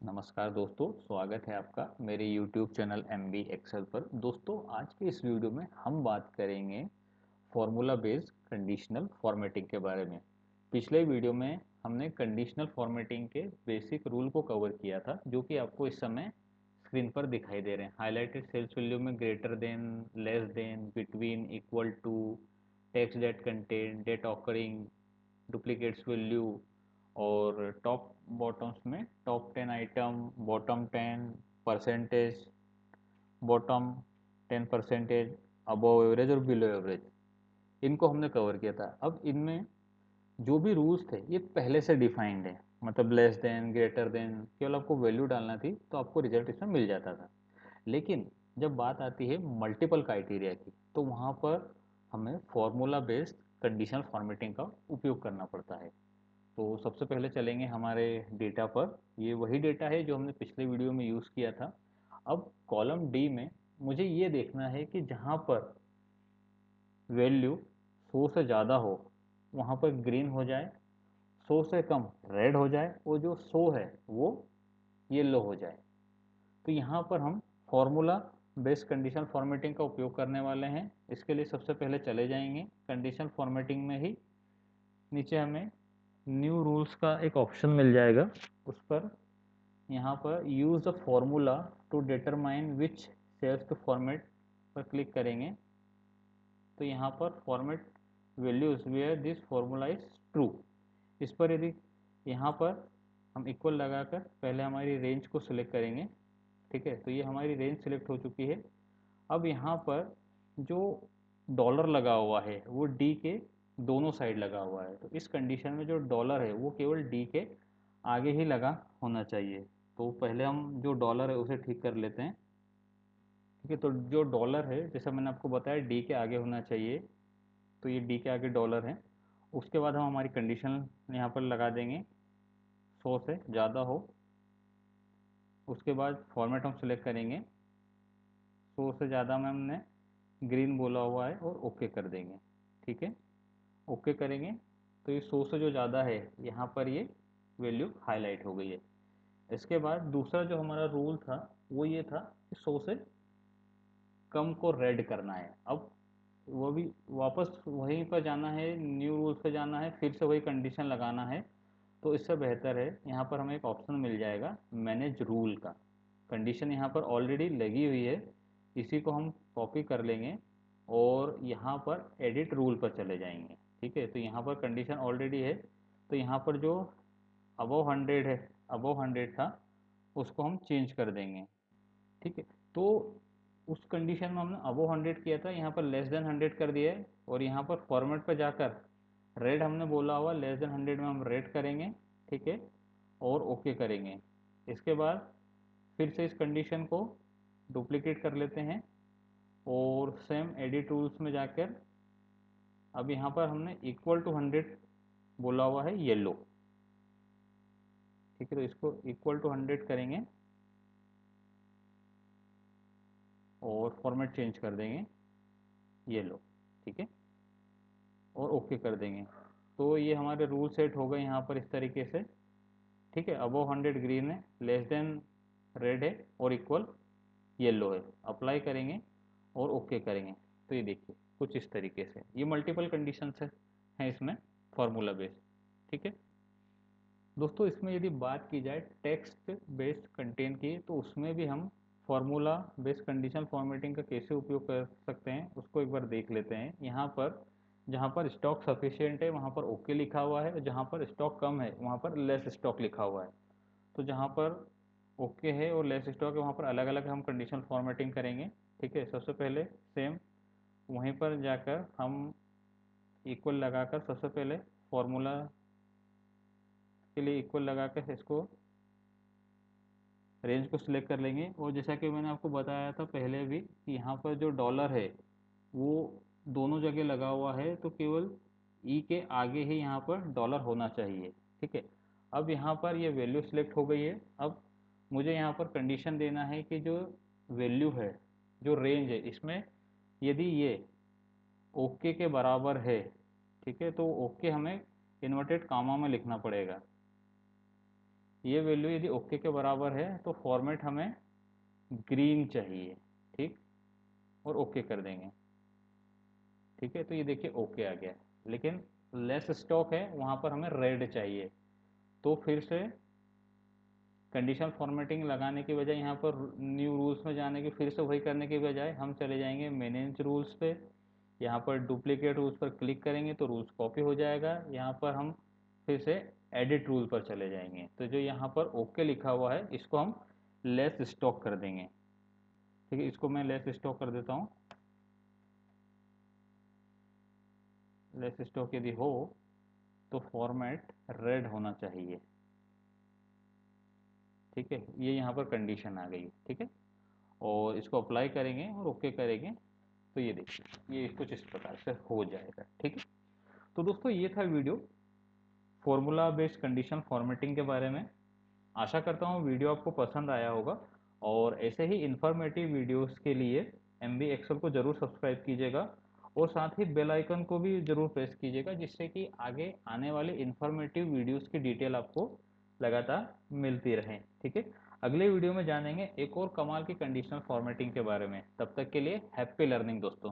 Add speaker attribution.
Speaker 1: नमस्कार दोस्तों, स्वागत है आपका मेरे YouTube चैनल MB एक्सेल पर। दोस्तों, आज के इस वीडियो में हम बात करेंगे फॉर्मूला बेस्ड कंडीशनल फॉर्मेटिंग के बारे में। पिछले वीडियो में हमने कंडीशनल फॉर्मेटिंग के बेसिक रूल को कवर किया था, जो कि आपको इस समय स्क्रीन पर दिखाई दे रहे हैं। हाईलाइटेड सेल्स वैल्यू में greater than, less than, between, equal to, text that contain, date occurring, duplicates value, और टॉप बॉटम्स में top 10 item, bottom 10 percentage, bottom 10 percentage, above average और बिलो एवरेज, इनको हमने कवर किया था। अब इनमें जो भी रूल्स थे ये पहले से डिफाइंड है, मतलब लेस देन, ग्रेटर देन, केवल आपको वैल्यू डालना थी तो आपको रिजल्ट इसमें मिल जाता था। लेकिन जब बात आती है मल्टीपल क्राइटेरिया की, तो वहाँ पर हमें फॉर्मूला बेस्ड कंडीशनल फॉर्मेटिंग का उपयोग करना पड़ता है। तो सबसे पहले चलेंगे हमारे डेटा पर। ये वही डेटा है जो हमने पिछले वीडियो में यूज़ किया था। अब कॉलम डी में मुझे ये देखना है कि जहाँ पर वैल्यू 100 से ज़्यादा हो वहाँ पर ग्रीन हो जाए, 100 से कम रेड हो जाए, और जो 100 है वो येलो हो जाए। तो यहाँ पर हम फॉर्मूला बेस्ड कंडीशनल फॉर्मेटिंग का उपयोग करने वाले हैं। इसके लिए सबसे पहले चले जाएंगे कंडीशनल फॉर्मेटिंग में ही, नीचे हमें न्यू रूल्स का एक ऑप्शन मिल जाएगा। उस पर यहाँ पर use the formula to determine which cells to format पर क्लिक करेंगे। तो यहाँ पर format values where this formula is true, इस पर यदि यहाँ पर हम इक्वल लगाकर पहले हमारी रेंज को सिलेक्ट करेंगे। ठीक है, तो ये हमारी रेंज सिलेक्ट हो चुकी है। अब यहाँ पर जो डॉलर लगा हुआ है वो डी के दोनों साइड लगा हुआ है, तो इस कंडीशन में जो डॉलर है वो केवल डी के आगे ही लगा होना चाहिए। तो पहले हम जो डॉलर है उसे ठीक कर लेते हैं। ठीक है, तो जो डॉलर है, जैसा मैंने आपको बताया, डी के आगे होना चाहिए, तो ये डी के आगे डॉलर है। उसके बाद हम हमारी कंडीशन यहाँ पर लगा देंगे, 100 से ज़्यादा हो। उसके बाद फॉर्मेट हम सिलेक्ट करेंगे, 100 से ज़्यादा में हमने ग्रीन बोला हुआ है, और ओके कर देंगे। ठीक है, ओके करेंगे तो ये 100 से जो ज़्यादा है यहाँ पर ये वैल्यू हाईलाइट हो गई है। इसके बाद दूसरा जो हमारा रूल था वो ये था कि 100 से कम को रेड करना है। अब वो भी वापस वहीं पर जाना है, न्यू रूल्स पे जाना है, फिर से वही कंडीशन लगाना है। तो इससे बेहतर है यहाँ पर हमें एक ऑप्शन मिल जाएगा मैनेज रूल का। कंडीशन यहाँ पर ऑलरेडी लगी हुई है, इसी को हम कॉपी कर लेंगे और यहाँ पर एडिट रूल पर चले जाएंगे। ठीक है, तो यहाँ पर कंडीशन ऑलरेडी है, तो यहाँ पर जो अबव 100 है, अबव 100 था, उसको हम चेंज कर देंगे। ठीक है, तो उस कंडीशन में हमने अबव 100 किया था, यहाँ पर लेस देन 100 कर दिया है, और यहाँ पर फॉर्मेट पर जाकर रेड हमने बोला हुआ, लेस देन 100 में हम रेड करेंगे। ठीक है, और ओके करेंगे। इसके बाद फिर से इस कंडीशन को डुप्लीकेट कर लेते हैं, और सेम एडिट रूल्स में जाकर अब यहाँ पर हमने इक्वल टू 100 बोला हुआ है, येलो। ठीक है, तो इसको इक्वल टू 100 करेंगे और फॉर्मेट चेंज कर देंगे, येलो। ठीक है, और ओके कर देंगे। तो ये हमारे रूल सेट हो गए यहाँ पर इस तरीके से। ठीक है, अबव 100 ग्रीन है, लेस देन रेड है, और इक्वल येलो है। अप्लाई करेंगे और ओके करेंगे, तो ये देखिए कुछ इस तरीके से ये मल्टीपल कंडीशंस है इसमें फॉर्मूला बेस्ड। ठीक है दोस्तों, इसमें यदि बात की जाए टेक्स्ट बेस्ड कंटेंट की, तो उसमें भी हम फार्मूला बेस्ड कंडीशनल फॉर्मेटिंग का कैसे उपयोग कर सकते हैं उसको एक बार देख लेते हैं। यहाँ पर जहाँ पर स्टॉक सफिशिएंट है वहाँ पर ओके लिखा हुआ है, और जहाँ पर स्टॉक कम है वहाँ पर लेस स्टॉक लिखा हुआ है। तो जहाँ पर ओके है और लेस स्टॉक है वहाँ पर अलग अलग हम कंडीशनल फॉर्मेटिंग करेंगे। ठीक है, सबसे पहले सेम वहीं पर जाकर हम इक्वल लगाकर सबसे पहले फॉर्मूला के लिए इक्वल लगाकर इसको रेंज को सिलेक्ट कर लेंगे। और जैसा कि मैंने आपको बताया था पहले भी कि यहाँ पर जो डॉलर है वो दोनों जगह लगा हुआ है, तो केवल ई के आगे ही यहाँ पर डॉलर होना चाहिए। ठीक है, अब यहाँ पर ये वैल्यू सिलेक्ट हो गई है। अब मुझे यहाँ पर कंडीशन देना है कि जो वैल्यू है, जो रेंज है, इसमें यदि ये ओके के बराबर है, ठीक है, तो ओके हमें इन्वर्टेड कामा में लिखना पड़ेगा। ये वैल्यू यदि ओके के बराबर है तो फॉर्मेट हमें ग्रीन चाहिए, ठीक, और ओके कर देंगे। ठीक है, तो ये देखिए ओके आ गया, लेकिन लेस स्टॉक है वहाँ पर हमें रेड चाहिए। तो फिर से कंडीशनल फॉर्मेटिंग लगाने की बजाय, यहाँ पर न्यू रूल्स में जाने की, फिर से वही करने के बजाय हम चले जाएंगे मैनेज रूल्स पे। यहाँ पर डुप्लीकेट रूल्स पर क्लिक करेंगे तो रूल्स कॉपी हो जाएगा। यहाँ पर हम फिर से एडिट रूल पर चले जाएंगे, तो जो यहाँ पर ओके लिखा हुआ है इसको हम लेस स्टॉक कर देंगे। ठीक है, इसको मैं लेस स्टॉक कर देता हूँ। लेस स्टॉक यदि हो तो फॉर्मेट रेड होना चाहिए। ठीक है, ये यहाँ पर कंडीशन आ गई। ठीक है, और इसको अप्लाई करेंगे और ओके करेंगे तो ये देखिए ये कुछ इस प्रकार से हो जाएगा। ठीक है, तो दोस्तों ये था video formula based condition formatting के बारे में। आशा करता हूँ वीडियो आपको पसंद आया होगा, और ऐसे ही इन्फॉर्मेटिव वीडियोस के लिए एम बी एक्सेल को ज़रूर सब्सक्राइब कीजिएगा, और साथ ही बेल आइकन को भी ज़रूर प्रेस कीजिएगा, जिससे कि आगे आने वाले इन्फॉर्मेटिव वीडियोस की डिटेल आपको लगातार मिलती रहे। ठीक है, अगले वीडियो में जानेंगे एक और कमाल की कंडीशनल फॉर्मेटिंग के बारे में। तब तक के लिए हैप्पी लर्निंग दोस्तों।